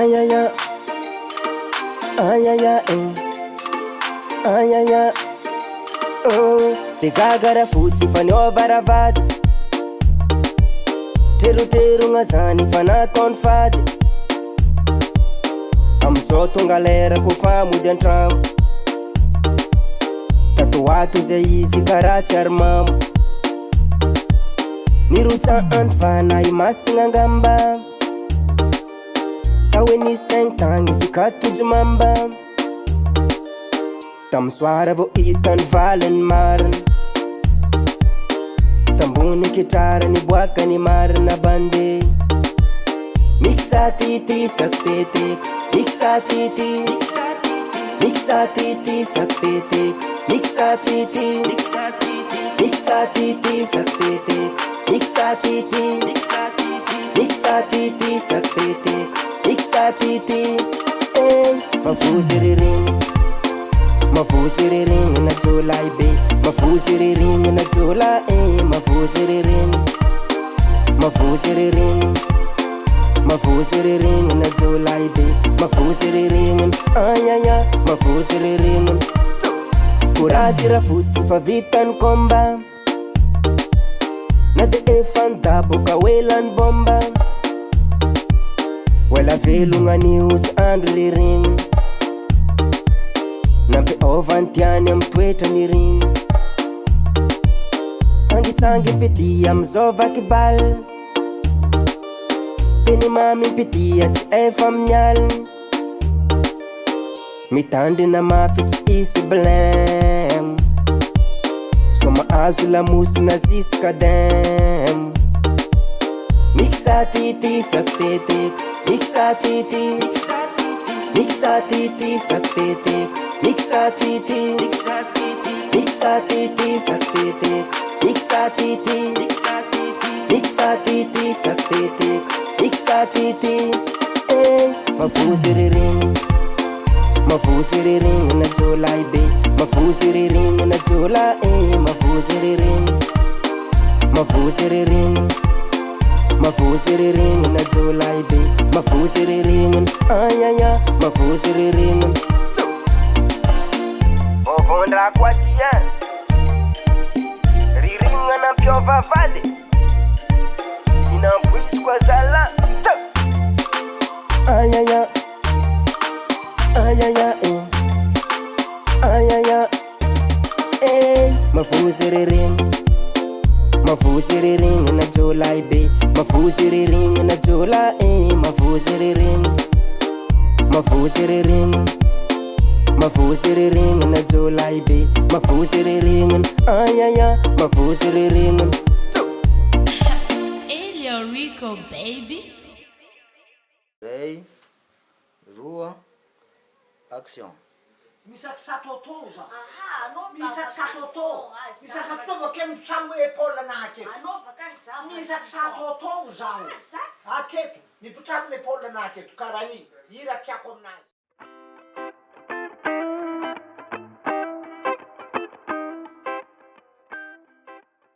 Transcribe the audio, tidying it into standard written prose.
Ay ay ay, ay ay ay, ay ay ay. Oh, te gagara fotsy faniova ravady, teroterogna zany fa nataony fady. Amizao tonga lera kofa mody antragno, tatoato zay izy karaha tsy ary mamo. Nirotsahany fa nahy masigna angamba, sa hoe nisy 5 tagny izy ka tojo mamba. Tamy soara vao hitany valiny marina, tambony ketrarany boakany marina bande. Mixa tity sakpetek, mixa tity, mixa tity sakpetek, mixa tity, mixa tity sakpetek, mixa tity, mixa tity sakpetek, mixa tity. Mafusi riring, mafusi riring na jola ibe, mafusi riring na jola mafusi riring, mafusi riring, mafusi riring na jola ibe, mafusi riring, ay ay ay, mafusi riring. Kurazy ra fotsy fa vitany komba, na de efa ndaboka welany bomba. Wala velongan'io sy andro riring, nampiovany tiany amy toetrany ring. Sangisangy mpitia amizao vakibal, teny mamy mpitia tsy efa mialiny. Mitandrina mafy tsy isy blème, so mahazo lamosina ziska dem. Mixa tity sakpetek, mixa tity, mixa tity sakpetek, mixa tity, mixa tity sakpetek, mixa tity, mixa tity sakpetek, mixa tity. Mafusi riring, mafusi riring na jola ibe, mafusi riring na jola mafusi riring, mafusi riring, mafusi riring na jola ibe, mafusi riring, ay ay ay, mafusi riring. Vovondra kwa tia, riring na mpiova vady, sinambuish kwa zala. Ay ay ay, ay ay ay, ay ay ay, mafusi riring, mafusi riring na jola ibe, mafusi riring na jola mafusi riring, mafusi riring, mafusi riring na jola ibe, mafusi riring, ay ay ay, mafusi riring. Elio Rico baby. Ray, roa, action. Misaksato za. Aha, anao Misaksato. Misaksato vakeo mitramo épaule anaketo. Anaova kany za. Misaksato zaho. Asa? Aketo, mipitramo épaule anaketo, karaha iny. Ira tiako aminazy.